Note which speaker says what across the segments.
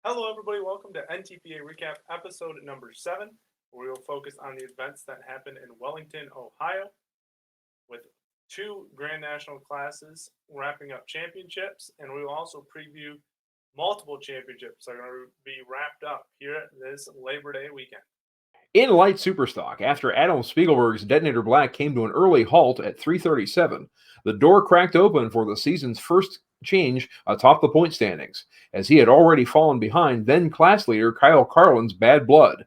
Speaker 1: Hello, everybody. Welcome to NTPA Recap episode number 7, where we will focus on the events that happened in Wellington, Ohio, with 2 Grand National classes wrapping up championships, and we will also preview multiple championships that are going to be wrapped up here this Labor Day weekend.
Speaker 2: In light superstock, after Adam Spiegelberg's Detonator Black came to an early halt at 3:37, the door cracked open for the season's first change atop the point standings, as he had already fallen behind then class leader Kyle Carlin's Bad Blood.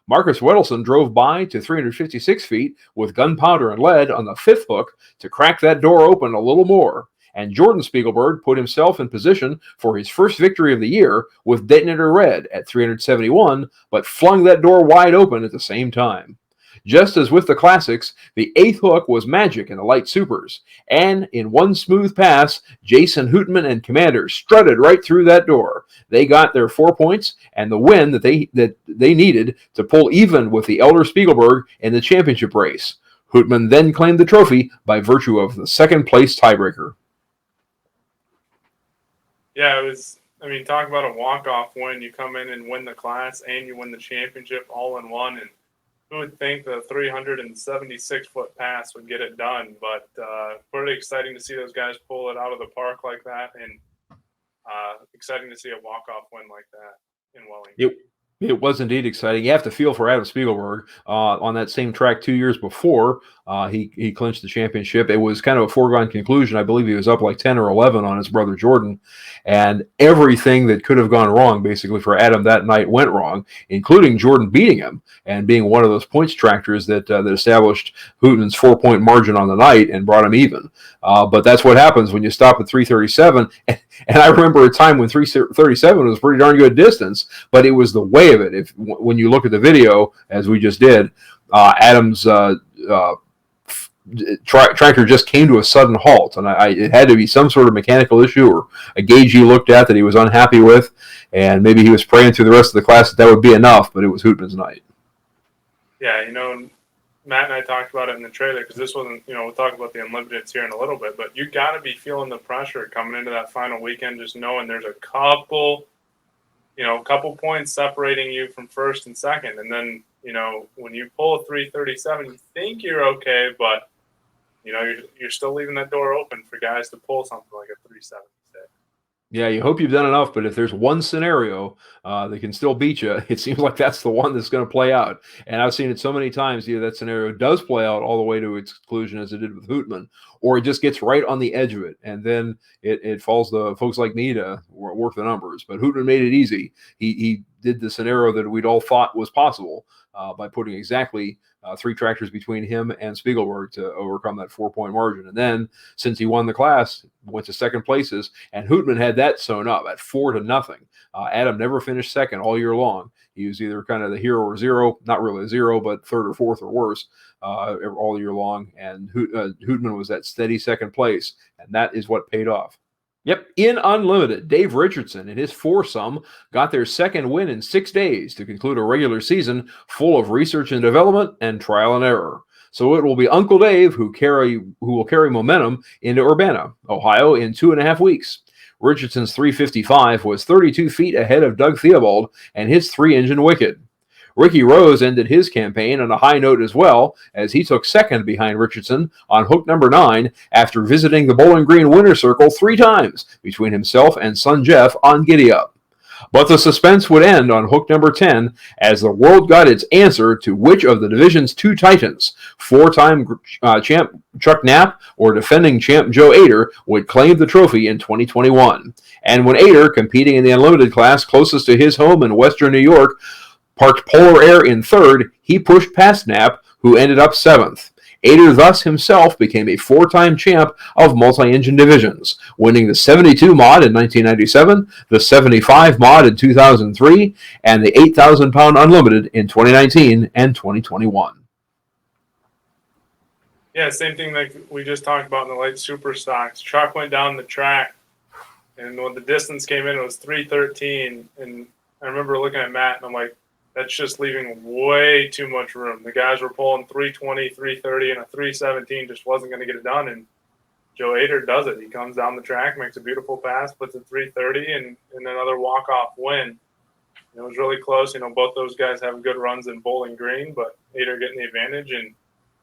Speaker 2: Marcus Wedelson drove by to 356 feet with gunpowder and lead on the fifth hook to crack that door open a little more, and Jordan Spiegelberg put himself in position for his first victory of the year with Detonator Red at 371, but flung that door wide open at the same time. Just as with the classics, the eighth hook was magic in the light supers, and in one smooth pass, Jason Hootman and Commander strutted right through that door. They got their 4 points and the win that they needed to pull even with the Elder Spiegelberg in the championship race. Hootman then claimed the trophy by virtue of the second place tiebreaker.
Speaker 1: Yeah, talk about a walk-off win. You come in and win the class and you win the championship all in one, and who would think the 376-foot pass would get it done? But pretty exciting to see those guys pull it out of the park like that, and exciting to see a walk-off win like that in Wellington.
Speaker 2: It was indeed exciting. You have to feel for Adam Spiegelberg. On that same track 2 years before, he clinched the championship. It was kind of a foregone conclusion. I believe he was up like 10 or 11 on his brother Jordan. And everything that could have gone wrong, basically, for Adam that night went wrong, including Jordan beating him and being one of those points tractors that established Hootman's 4-point margin on the night and brought him even. But that's what happens when you stop at 337. And I remember a time when 337 was a pretty darn good distance, but it was the way of it. When you look at the video, as we just did, Adam's tractor just came to a sudden halt, and it had to be some sort of mechanical issue or a gauge he looked at that he was unhappy with, and maybe he was praying through the rest of the class that would be enough, but it was Hootman's night.
Speaker 1: Yeah, Matt and I talked about it in the trailer, because this wasn't, we'll talk about the Unlimiteds here in a little bit, but you got to be feeling the pressure coming into that final weekend, just knowing there's a couple points separating you from first and second. And then, when you pull a 337, you think you're okay, but, you're still leaving that door open for guys to pull something like a 376.
Speaker 2: Yeah, you hope you've done enough, but if there's one scenario that can still beat you, it seems like that's the one that's going to play out. And I've seen it so many times, either that scenario does play out all the way to its conclusion, as it did with Hootman, or it just gets right on the edge of it, and then it falls to folks like me to work the numbers. But Hootman made it easy. He did the scenario that we'd all thought was possible by putting exactly 3 tractors between him and Spiegelberg to overcome that 4-point margin. And then, since he won the class, went to second places, and Hootman had that sewn up at 4-0. Adam never finished second all year long. He was either kind of the hero or zero, not really a zero, but third or fourth or worse all year long. And Hootman was that steady second place, and that is what paid off. Yep, in Unlimited, Dave Richardson and his foursome got their second win in 6 days to conclude a regular season full of research and development and trial and error. So it will be Uncle Dave who will carry momentum into Urbana, Ohio, in 2.5 weeks. Richardson's 355 was 32 feet ahead of Doug Theobald and his 3-engine Wicked. Ricky Rose ended his campaign on a high note as well, as he took second behind Richardson on hook number 9 after visiting the Bowling Green winner's circle 3 times between himself and son Jeff on Giddy Up. But the suspense would end on hook number 10 as the world got its answer to which of the division's 2 titans, 4-time champ Chuck Knapp or defending champ Joe Ader, would claim the trophy in 2021. And when Ader, competing in the Unlimited class closest to his home in Western New York, parked Polar Air in third, he pushed past Knapp, who ended up 7th. Ader thus himself became a 4-time champ of multi-engine divisions, winning the 72 mod in 1997, the 75 mod in 2003, and the 8,000-pound Unlimited in 2019 and 2021.
Speaker 1: Yeah, same thing like we just talked about in the light super stocks. Truck went down the track, and when the distance came in, it was 313. And I remember looking at Matt, and I'm like, that's just leaving way too much room. The guys were pulling 320, 330, and a 317 just wasn't going to get it done. And Joe Ader does it. He comes down the track, makes a beautiful pass, puts a 330, and another walk-off win. It was really close. Both those guys have good runs in Bowling Green, but Ader getting the advantage, and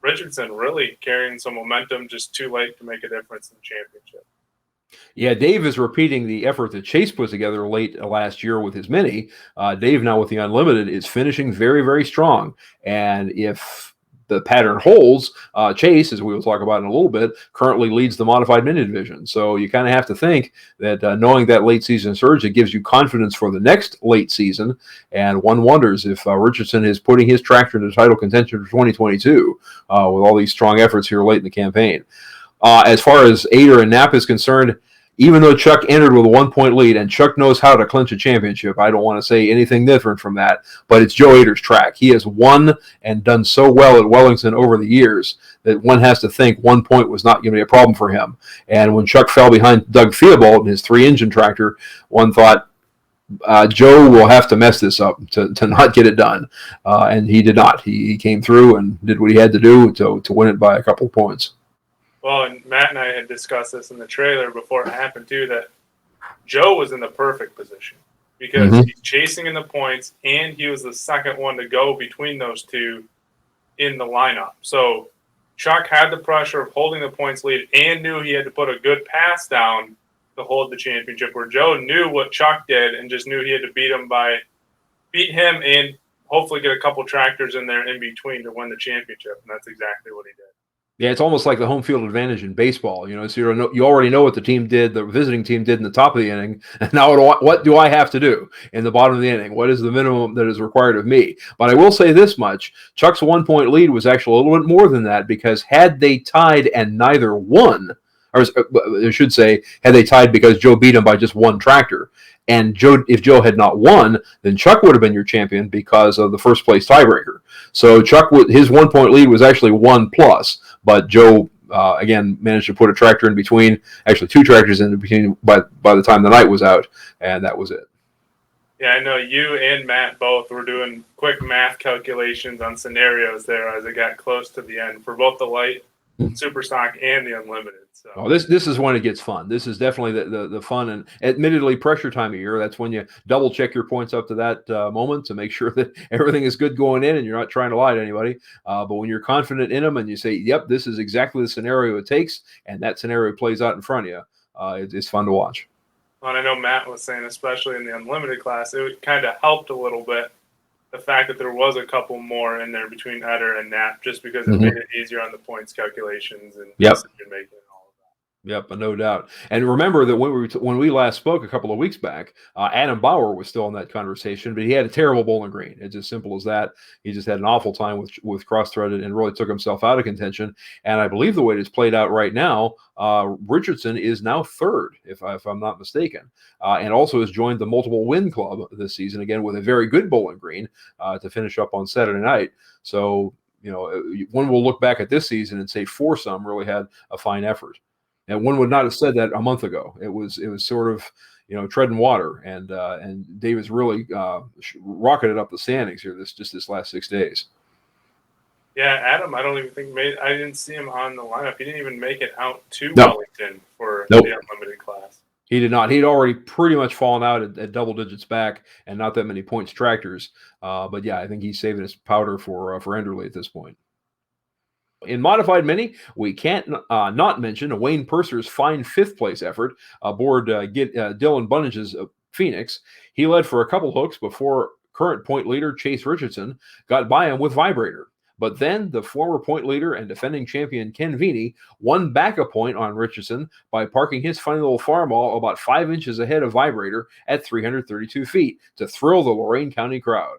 Speaker 1: Richardson really carrying some momentum, just too late to make a difference in the championship.
Speaker 2: Yeah, Dave is repeating the effort that Chase put together late last year with his Mini. Dave, now with the Unlimited, is finishing very, very strong. And if the pattern holds, Chase, as we will talk about in a little bit, currently leads the Modified Mini division. So you kind of have to think that knowing that late season surge, it gives you confidence for the next late season. And one wonders if Richardson is putting his tractor into title contention for 2022 with all these strong efforts here late in the campaign. As far as Ader and Knapp is concerned, even though Chuck entered with a 1-point lead, and Chuck knows how to clinch a championship, I don't want to say anything different from that, but it's Joe Ader's track. He has won and done so well at Wellington over the years that one has to think 1 point was not going to be a problem for him. And when Chuck fell behind Doug Theobald in his 3-engine tractor, one thought, Joe will have to mess this up to not get it done. And he did not. He came through and did what he had to do to win it by a couple of points.
Speaker 1: Well, and Matt and I had discussed this in the trailer before it happened too, that Joe was in the perfect position because he's chasing in the points, and he was the second one to go between those two in the lineup. So Chuck had the pressure of holding the points lead and knew he had to put a good pass down to hold the championship, where Joe knew what Chuck did and just knew he had to beat him and hopefully get a couple tractors in there in between to win the championship. And that's exactly what he did.
Speaker 2: Yeah, it's almost like the home field advantage in baseball. So you already know what the team did, the visiting team did in the top of the inning. And now what do I have to do in the bottom of the inning? What is the minimum that is required of me? But I will say this much. Chuck's 1-point lead was actually a little bit more than that, because had they tied and neither won, or I should say, had they tied because Joe beat him by just one tractor, and if Joe had not won, then Chuck would have been your champion because of the first place tiebreaker. So Chuck, his 1-point lead was actually 1+, but Joe again managed to put a tractor in between, actually 2 tractors in between by the time the night was out, and that was it.
Speaker 1: Yeah, I know you and Matt both were doing quick math calculations on scenarios there as it got close to the end for both the light super stock and the unlimited. So
Speaker 2: this is when it gets fun. This is definitely the fun and admittedly pressure time of year. That's when you double check your points up to that moment to make sure that everything is good going in and you're not trying to lie to anybody. But when you're confident in them and you say, yep, this is exactly the scenario it takes, and that scenario plays out in front of you, it's fun to watch.
Speaker 1: Well, and I know Matt was saying, especially in the unlimited class, it kind of helped a little bit, the fact that there was a couple more in there between Eder and Knapp, just because it made it easier on the points calculations and decision making and all of that.
Speaker 2: Yep, no doubt. And remember that when we last spoke a couple of weeks back, Adam Bauer was still in that conversation, but he had a terrible Bowling Green. It's as simple as that. He just had an awful time with cross-threaded and really took himself out of contention. And I believe the way it's played out right now, Richardson is now third, if I'm not mistaken, and also has joined the multiple win club this season, again with a very good Bowling Green to finish up on Saturday night. So, one will look back at this season and say Foursome really had a fine effort. And one would not have said that a month ago. It was sort of, treading water, and Davis really rocketed up the standings here this last 6 days.
Speaker 1: Yeah, Adam, I don't even think I didn't see him on the lineup. He didn't even make it out to Wellington for the unlimited class.
Speaker 2: He did not. He'd already pretty much fallen out at double digits back and not that many points tractors. But yeah, I think he's saving his powder for Enderley at this point. In Modified Mini, we can't not mention Wayne Purser's fine 5th place effort aboard Dylan Bunnage's Phoenix. He led for a couple hooks before current point leader Chase Richardson got by him with Vibrator. But then the former point leader and defending champion Ken Vini won back a point on Richardson by parking his funny little Farmall about 5 inches ahead of Vibrator at 332 feet to thrill the Lorain County crowd.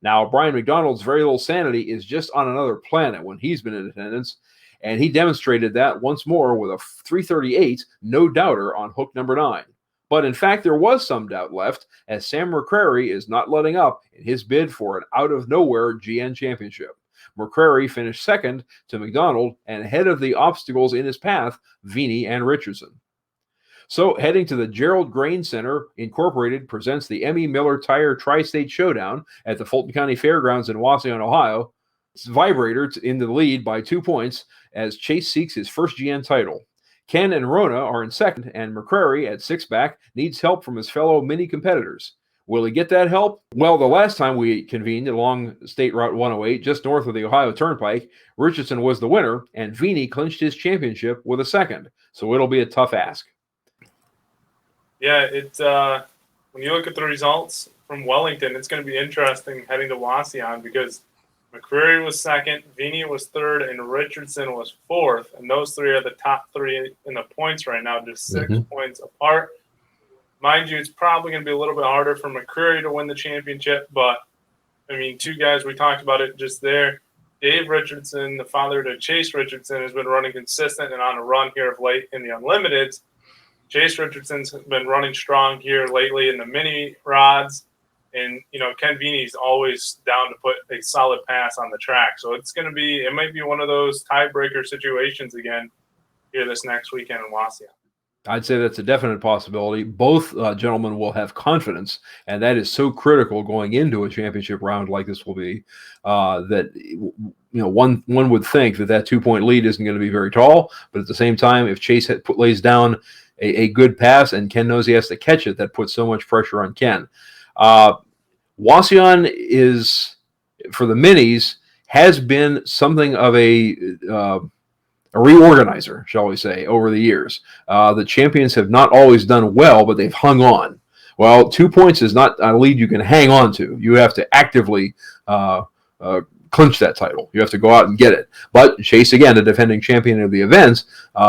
Speaker 2: Now, Brian McDonald's very little sanity is just on another planet when he's been in attendance, and he demonstrated that once more with a 338 no doubter on hook number 9. But in fact, there was some doubt left, as Sam McCrary is not letting up in his bid for an out-of-nowhere GN championship. McCrary finished second to McDonald and ahead of the obstacles in his path, Vini and Richardson. So, heading to the Gerald Grain Center Incorporated presents the Emmy Miller Tire Tri-State Showdown at the Fulton County Fairgrounds in Wauseon, Ohio. It's Vibrator in the lead by 2 points as Chase seeks his first GN title. Ken and Rona are in second, and McCrary at 6 back needs help from his fellow mini competitors. Will he get that help? Well, the last time we convened along State Route 108, just north of the Ohio Turnpike, Richardson was the winner, and Vini clinched his championship with a second. So it'll be a tough ask.
Speaker 1: Yeah, when you look at the results from Wellington, it's going to be interesting heading to Wauseon because McCreary was second, Vini was third, and Richardson was fourth. And those three are the top three in the points right now, just 6 points apart. Mind you, it's probably going to be a little bit harder for McCreary to win the championship, but, I mean, two guys, we talked about it just there. Dave Richardson, the father to Chase Richardson, has been running consistent and on a run here of late in the Unlimiteds. Chase Richardson's been running strong here lately in the mini rods. And, Ken Vini's always down to put a solid pass on the track. So it might be one of those tiebreaker situations again here this next weekend in Wauseon.
Speaker 2: I'd say that's a definite possibility. Both gentlemen will have confidence, and that is so critical going into a championship round like this will be. That one would think that 2-point lead isn't going to be very tall, but at the same time, if Chase lays down a good pass and Ken knows he has to catch it, that puts so much pressure on Ken. Wauseon is, for the minis, has been something of a reorganizer, shall we say, over the years. The champions have not always done well, but they've hung on. Well, 2 points is not a lead you can hang on to. You have to actively clinch that title. You have to go out and get it. But Chase, again, the defending champion of the event,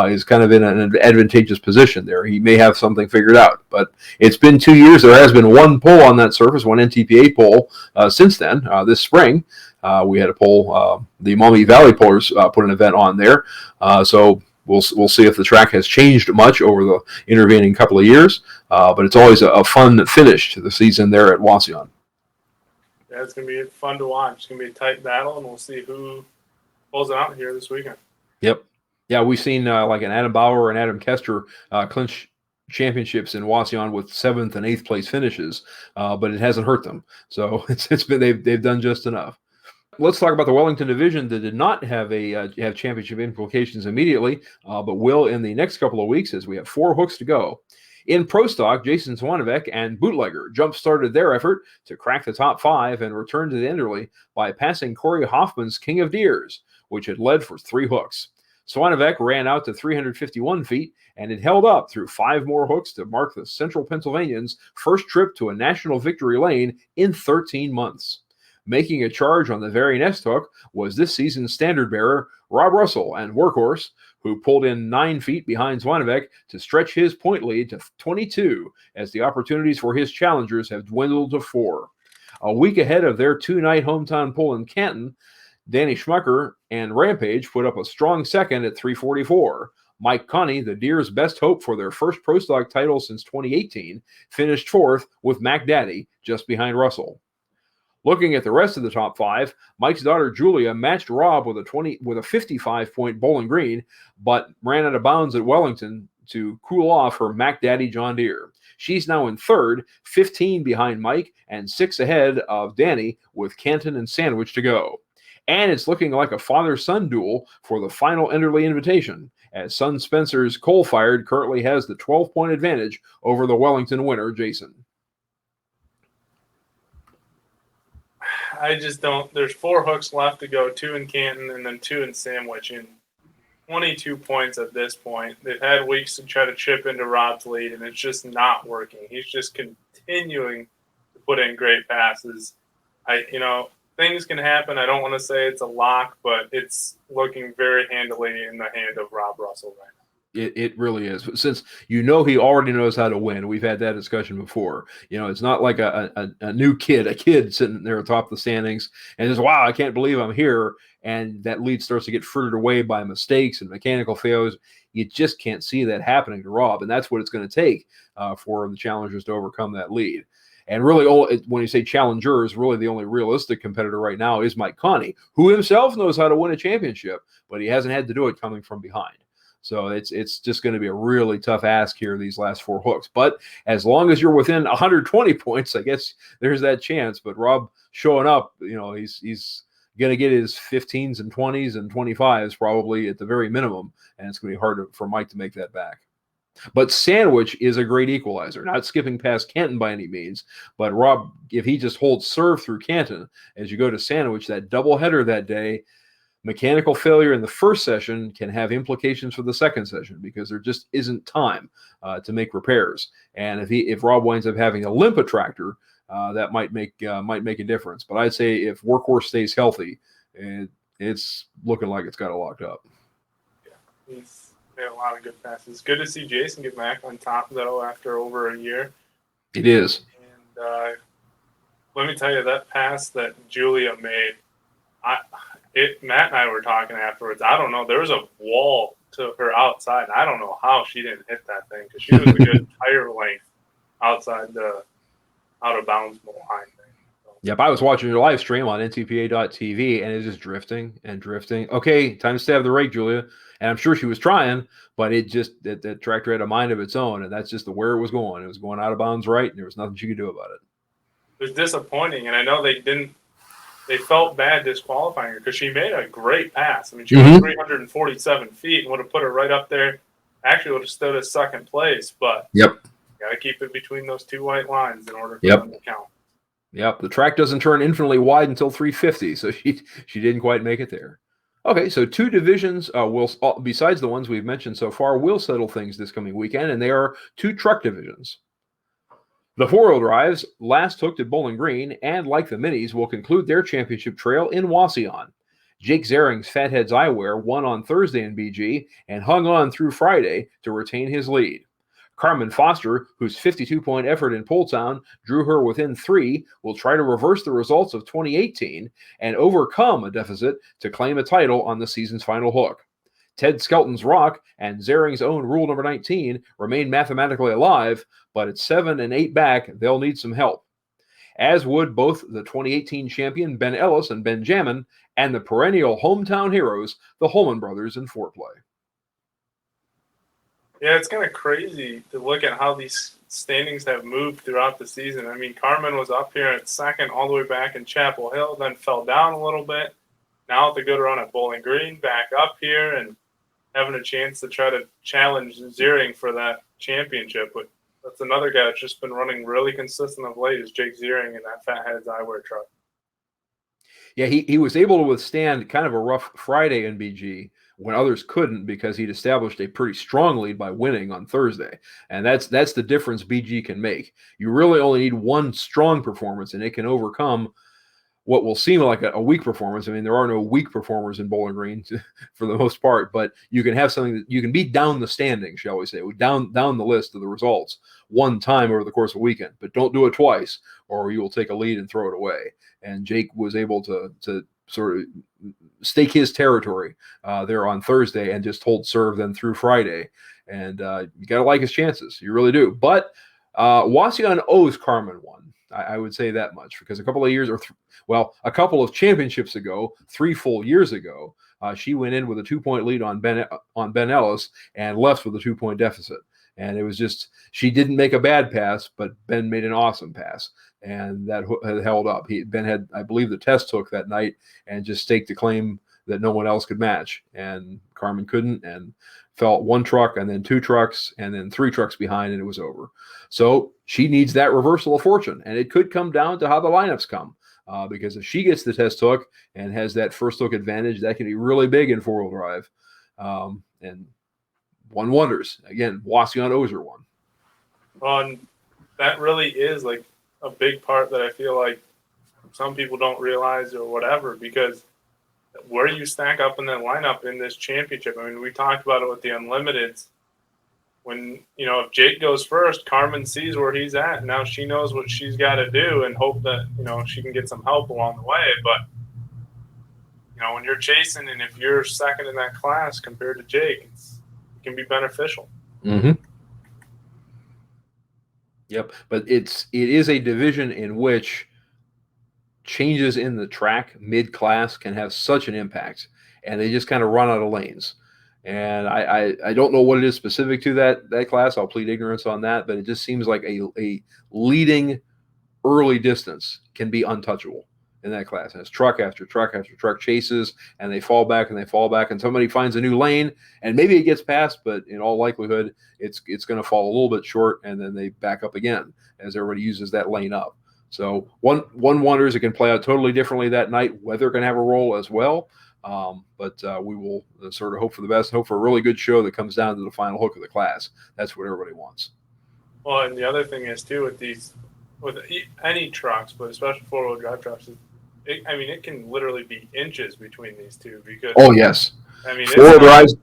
Speaker 2: is kind of in an advantageous position there. He may have something figured out. But it's been 2 years. There has been one poll on that surface, one NTPA poll since then, this spring. We had a poll. The Maumee Valley Pollers put an event on there. So we'll see if the track has changed much over the intervening couple of years. But it's always a fun finish to the season there at Wauseon.
Speaker 1: Yeah, it's going to be fun to watch. It's going to be a tight battle, and we'll see who pulls it out here this weekend.
Speaker 2: Yep. Yeah, we've seen like an Adam Bauer and Adam Kester clinch championships in Wauseon with 7th and 8th place finishes, but it hasn't hurt them. So it's been they've done just enough. Let's talk about the Wellington Division that did not have have championship implications immediately, but will in the next couple of weeks as we have 4 hooks to go. In Pro Stock, Jason Swanevek and Bootlegger jump-started their effort to crack the top 5 and return to the Enderley by passing Corey Hoffman's King of Deers, which had led for 3 hooks. Swanevek ran out to 351 feet, and it held up through 5 more hooks to mark the Central Pennsylvanians' first trip to a national victory lane in 13 months. Making a charge on the very next hook was this season's standard bearer, Rob Russell, and Workhorse, who pulled in 9 feet behind Swanevek to stretch his point lead to 22 as the opportunities for his challengers have dwindled to 4. A week ahead of their 2-night hometown pull in Canton, Danny Schmucker and Rampage put up a strong second at 344. Mike Connie, the Deer's best hope for their first Pro Stock title since 2018, finished 4th with Mac Daddy just behind Russell. Looking at the rest of the top 5, Mike's daughter Julia matched Rob with a 55-point Bowling Green, but ran out of bounds at Wellington to cool off her Mac Daddy John Deere. She's now in 3rd, 15 behind Mike, and 6 ahead of Danny with Canton and Sandwich to go. And it's looking like a father-son duel for the final Enderley invitation, as son Spencer's Coal-Fired currently has the 12-point advantage over the Wellington winner, Jason.
Speaker 1: I just don't. There's 4 hooks left to go, 2 in Canton and then 2 in Sandwich, and 22 points at this point. They've had weeks to try to chip into Rob's lead, and it's just not working. He's just continuing to put in great passes. Things can happen. I don't want to say it's a lock, but it's looking very handily in the hand of Rob Russell right now.
Speaker 2: It really is. Since he already knows how to win. We've had that discussion before. It's not like a new kid, a kid sitting there atop the standings and just, wow, I can't believe I'm here. And that lead starts to get frittered away by mistakes and mechanical failures. You just can't see that happening to Rob. And that's what it's going to take for the challengers to overcome that lead. And really, when you say challengers, really the only realistic competitor right now is Mike Connie, who himself knows how to win a championship, but he hasn't had to do it coming from behind. So it's just going to be a really tough ask here, these last 4 hooks. But as long as you're within 120 points, I guess there's that chance. But Rob showing up, he's going to get his 15s and 20s and 25s probably at the very minimum. And it's going to be hard for Mike to make that back. But Sandwich is a great equalizer. Not skipping past Canton by any means, but Rob, if he just holds serve through Canton as you go to Sandwich, that doubleheader that day, mechanical failure in the first session can have implications for the second session because there just isn't time to make repairs. And if Rob winds up having a limp tractor, that might make a difference. But I'd say if Workhorse stays healthy, it's looking like it's got it locked up.
Speaker 1: Yeah, he's made a lot of good passes. Good to see Jason get back on top though after over a year.
Speaker 2: It is.
Speaker 1: And let me tell you, that pass that Julia made, Matt and I were talking afterwards. I don't know. There was a wall to her outside. I don't know how she didn't hit that thing because she was a good tire length outside the out of bounds line thing. So.
Speaker 2: Yep, I was watching your live stream on NTPA.tv and it's just drifting and drifting. Okay, time to stab the rake, Julia. And I'm sure she was trying, but it just that tractor had a mind of its own, and that's just where it was going. It was going out of bounds right, and there was nothing she could do about it.
Speaker 1: It was disappointing, and I know they felt bad disqualifying her because she made a great pass. I mean, she was 347 feet and would have put her right up there. Actually, would have stood at second place, but
Speaker 2: yep,
Speaker 1: got to keep it between those two white lines in order for them to count.
Speaker 2: Yep, the track doesn't turn infinitely wide until 350, so she didn't quite make it there. Okay, so two divisions besides the ones we've mentioned so far will settle things this coming weekend, and they are two truck divisions. The four-wheel drives last hooked at Bowling Green, and like the minis, will conclude their championship trail in Wauseon. Jake Zering's Fatheads Eyewear won on Thursday in BG and hung on through Friday to retain his lead. Carmen Foster, whose 52-point effort in Poletown drew her within 3, will try to reverse the results of 2018 and overcome a deficit to claim a title on the season's final hook. Ted Skelton's Rock and Zering's own Rule Number 19 remain mathematically alive, but at 7 and 8 back, they'll need some help. As would both the 2018 champion Ben Ellis and Ben Jamin and the perennial hometown heroes, the Holman brothers in foreplay.
Speaker 1: Yeah, it's kind of crazy to look at how these standings have moved throughout the season. I mean, Carmen was up here at second all the way back in Chapel Hill, then fell down a little bit. Now with a good run at Bowling Green, back up here and having a chance to try to challenge Zering for that championship. But that's another guy that's just been running really consistent of late is Jake Zering in that Fatheads Eyewear truck.
Speaker 2: Yeah, he was able to withstand kind of a rough Friday in BG when others couldn't because he'd established a pretty strong lead by winning on Thursday. And that's the difference BG can make. You really only need one strong performance, and it can overcome what will seem like a weak performance. I mean, there are no weak performers in Bowling Green for the most part, but you can have something that you can be down the standing, shall we say, down the list of the results one time over the course of a weekend, but don't do it twice or you will take a lead and throw it away. And Jake was able to sort of stake his territory there on Thursday and just hold serve then through Friday. And you got to like his chances. You really do. But Wauseon owes Carmen one. I would say that much because a couple of years a couple of championships ago, 3 full years ago, she went in with a 2-point lead on Ben Ellis and left with a 2-point deficit. And it was just, she didn't make a bad pass, but Ben made an awesome pass. And that held up. Ben had, I believe, the test hook that night and just staked a claim that no one else could match. And Carmen couldn't and fell 1 truck and then 2 trucks and then 3 trucks behind, and it was over. So she needs that reversal of fortune. And it could come down to how the lineups come. Because if she gets the test hook and has that first hook advantage, that can be really big in 4-wheel drive. And one wonders. Again, Wauseon owes her one.
Speaker 1: And that really is like a big part that I feel like some people don't realize or whatever, because where you stack up in that lineup in this championship. I mean, we talked about it with the Unlimiteds. When, if Jake goes first, Carmen sees where he's at. And now she knows what she's got to do and hope that, she can get some help along the way. But, when you're chasing and if you're second in that class compared to Jake, it can be beneficial.
Speaker 2: Mm-hmm. Yep. But it is a division in which changes in the track mid-class can have such an impact, and they just kind of run out of lanes. And I don't know what it is specific to that class. I'll plead ignorance on that, but it just seems like a leading early distance can be untouchable. in that class. And it's truck after truck after truck chases, and they fall back and they fall back, and somebody finds a new lane, and maybe it gets past, but in all likelihood, it's going to fall a little bit short, and then they back up again as everybody uses that lane up. So one wonders it can play out totally differently that night. Weather can have a role as well. But we will sort of hope for the best, hope for a really good show that comes down to the final hook of the class. That's what everybody wants.
Speaker 1: Well, and the other thing is too with any trucks, but especially 4-wheel drive trucks, it can literally be inches between these two because.
Speaker 2: Oh yes.
Speaker 1: I mean,
Speaker 2: 4-wheel drives.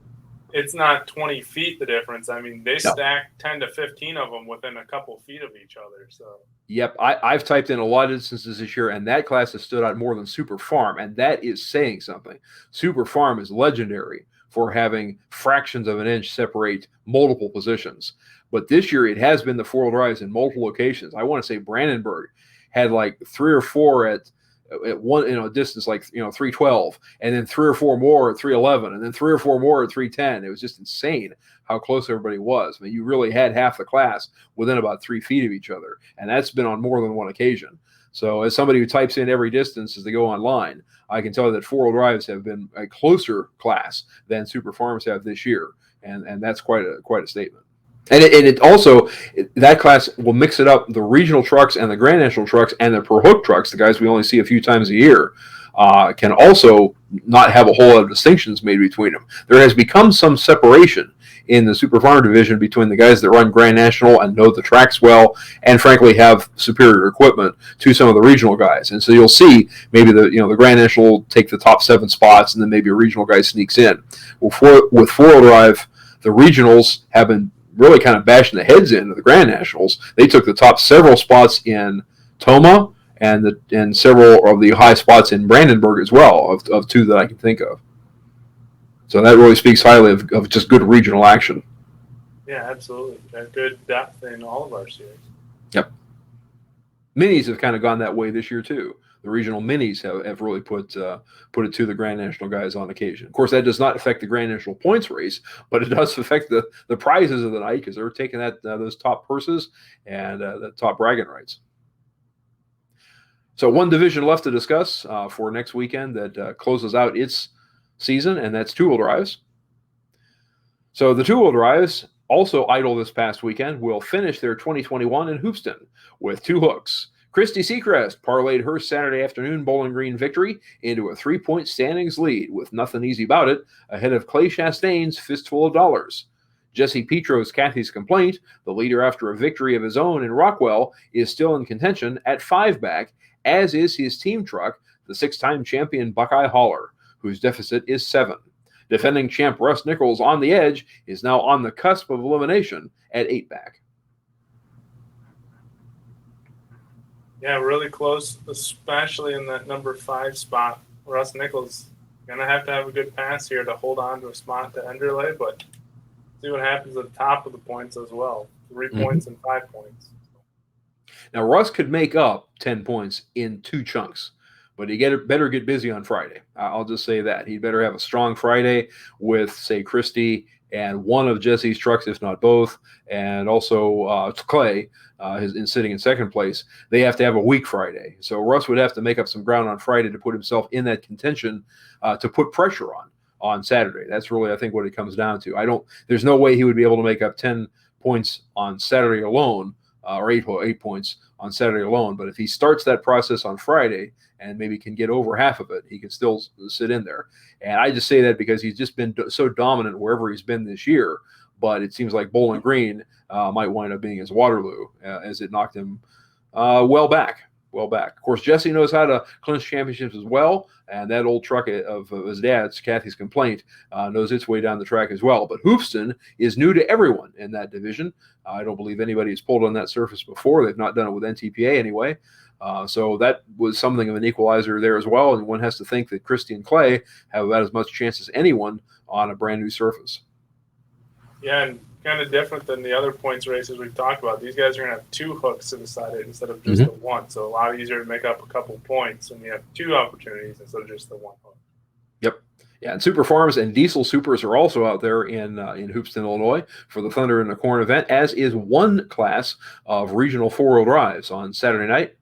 Speaker 1: It's not 20 feet the difference. I mean, they stack 10 to 15 of them within a couple feet of each other. So.
Speaker 2: Yep, I've typed in a lot of instances this year, and that class has stood out more than Super Farm, and that is saying something. Super Farm is legendary for having fractions of an inch separate multiple positions. But this year, it has been the 4-wheel drives in multiple locations. I want to say Brandenburg had like 3 or 4 at one distance like 312, and then 3 or 4 more at 311, and then 3 or 4 more at 310. It was just insane how close everybody was. I mean, you really had half the class within about 3 feet of each other, and that's been on more than one occasion. So as somebody who types in every distance as they go online, I can tell you that 4-wheel drives have been a closer class than Super Farms have this year, and that's quite a statement. And it also, that class will mix it up, the regional trucks and the Grand National trucks and the per hook trucks, the guys we only see a few times a year, can also not have a whole lot of distinctions made between them. There has become some separation in the Super Farm division between the guys that run Grand National and know the tracks well and frankly have superior equipment to some of the regional guys. And so you'll see maybe the Grand National will take the top 7 spots and then maybe a regional guy sneaks in. Well, with 4-wheel drive, the regionals have been really kind of bashing the heads into the Grand Nationals. They took the top several spots in Toma and several of the high spots in Brandenburg as well, of 2 that I can think of. So that really speaks highly of just good regional action.
Speaker 1: Yeah, absolutely. Good depth in all of our series.
Speaker 2: Yep. Minis have kind of gone that way this year too. The regional minis have really put it to the Grand National guys on occasion. Of course, that does not affect the Grand National points race, but it does affect the prizes of the night because they're taking those top purses and the top bragging rights. So one division left to discuss for next weekend that closes out its season, and that's 2-wheel drives. So the 2-wheel drives, also idle this past weekend, will finish their 2021 in Hoopston with 2 hooks. Christy Seacrest parlayed her Saturday afternoon Bowling Green victory into a 3-point standings lead with nothing easy about it, ahead of Clay Chastain's Fistful of Dollars. Jesse Petro's Kathy's Complaint, the leader after a victory of his own in Rockwell, is still in contention at 5 back, as is his team truck, the 6-time champion Buckeye Holler, whose deficit is 7. Defending champ Russ Nichols on the edge is now on the cusp of elimination at 8 back.
Speaker 1: Yeah, really close, especially in that number 5 spot. Russ Nichols going to have a good pass here to hold on to a spot to Enderle, but see what happens at the top of the points as well. 3 points and 5 points.
Speaker 2: Now, Russ could make up 10 points in 2 chunks, but he better get busy on Friday. I'll just say that. He'd better have a strong Friday with, say, Christie and one of Jesse's trucks, if not both, and also Clay is sitting in second place. They have to have a weak Friday. So Russ would have to make up some ground on Friday to put himself in that contention to put pressure on Saturday. That's really, I think, what it comes down to. There's no way he would be able to make up 10 points on Saturday alone, or 8 points on Saturday alone. But if he starts that process on Friday and maybe can get over half of it, he can still sit in there. And I just say that because he's just been so dominant wherever he's been this year. But it seems like Bowling Green might wind up being his Waterloo as it knocked him well back. Of course, Jesse knows how to clinch championships as well, and that old truck of his dad's, Kathy's Complaint, knows its way down the track as well. But Hoopston is new to everyone in that division. I don't believe anybody has pulled on that surface before. They've not done it with NTPA anyway. So that was something of an equalizer there as well, and one has to think that Christie and Clay have about as much chance as anyone on a brand new surface.
Speaker 1: Yeah, and kind of different than the other points races we've talked about. These guys are going to have 2 hooks to decide it instead of just the one. So a lot easier to make up a couple points when you have 2 opportunities instead of just the 1 hook.
Speaker 2: Yep. Yeah, and Super Farms and Diesel Supers are also out there in Hoopston, Illinois for the Thunder in the Corn event, as is one class of regional 4-wheel drives on Saturday night.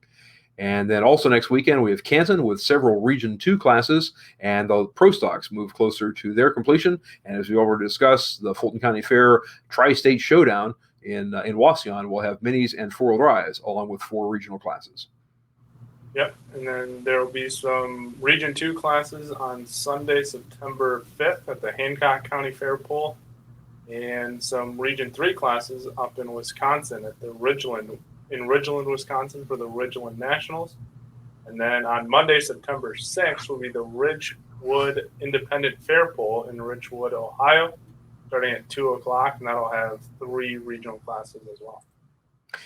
Speaker 2: And then also next weekend, we have Canton with several Region 2 classes, and the Pro Stocks move closer to their completion. And as we already discussed, the Fulton County Fair Tri-State Showdown in Wauseon will have minis and four-wheel drives, along with 4 regional classes.
Speaker 1: Yep, and then there will be some Region 2 classes on Sunday, September 5th at the Hancock County Fair Pool, and some Region 3 classes up in Wisconsin at the Ridgeland, Wisconsin for the Ridgeland Nationals. And then on Monday, September 6th will be the Ridgewood Independent Fair Pool in Ridgewood, Ohio, starting at 2 o'clock, and that'll have 3 regional classes as well.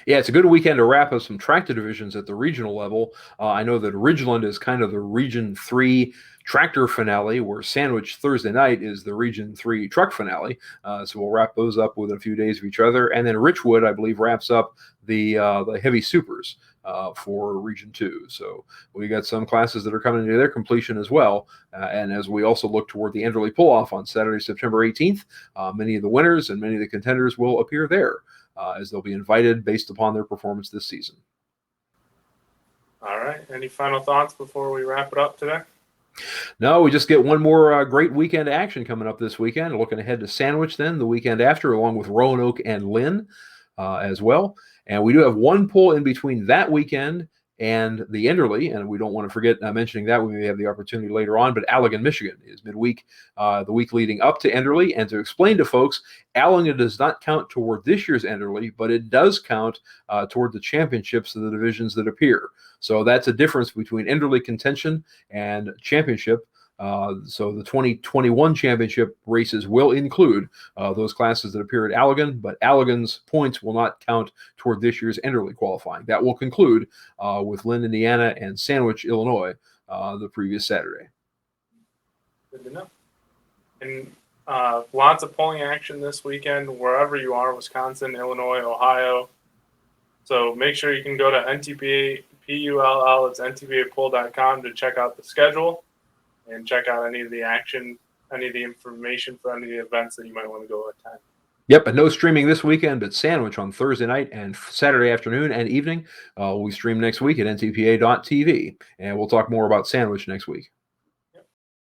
Speaker 2: Yeah, it's a good weekend to wrap up some tractor divisions at the regional level. I know that Ridgeland is kind of the Region 3 tractor finale, where Sandwich Thursday night is the Region 3 truck finale. So we'll wrap those up within a few days of each other. And then Richwood, I believe, wraps up the heavy supers for Region 2. So we got some classes that are coming to their completion as well. And as we also look toward the Enderley pull-off on Saturday, September 18th, many of the winners and many of the contenders will appear there. As they'll be invited based upon their performance this season.
Speaker 1: All right. Any final thoughts before we wrap it up today?
Speaker 2: No, we just get one more great weekend action coming up this weekend. Looking ahead to Sandwich then the weekend after, along with Roanoke and Lynn as well. And we do have one pull in between that weekend and the Enderley, and we don't want to forget mentioning that. We may have the opportunity later on, but Allegan, Michigan is midweek, the week leading up to Enderley. And to explain to folks, Allegan does not count toward this year's Enderley, but it does count toward the championships of the divisions that appear. So that's a difference between Enderley contention and championship. So the 2021 championship races will include those classes that appear at Allegan, but Allegan's points will not count toward this year's Enderley qualifying. That will conclude with Lynn, Indiana, and Sandwich, Illinois, the previous Saturday.
Speaker 1: Good to know. And lots of polling action this weekend, wherever you are, Wisconsin, Illinois, Ohio. So make sure you can go to NTPA, PULL, it's ntpapoll.com to check out the schedule and check out any of the action, any of the information for any of the events that you might want to go attend.
Speaker 2: Yep, and no streaming this weekend, but Sandwich on Thursday night and Saturday afternoon and evening. We stream next week at ntpa.tv, and we'll talk more about Sandwich next week.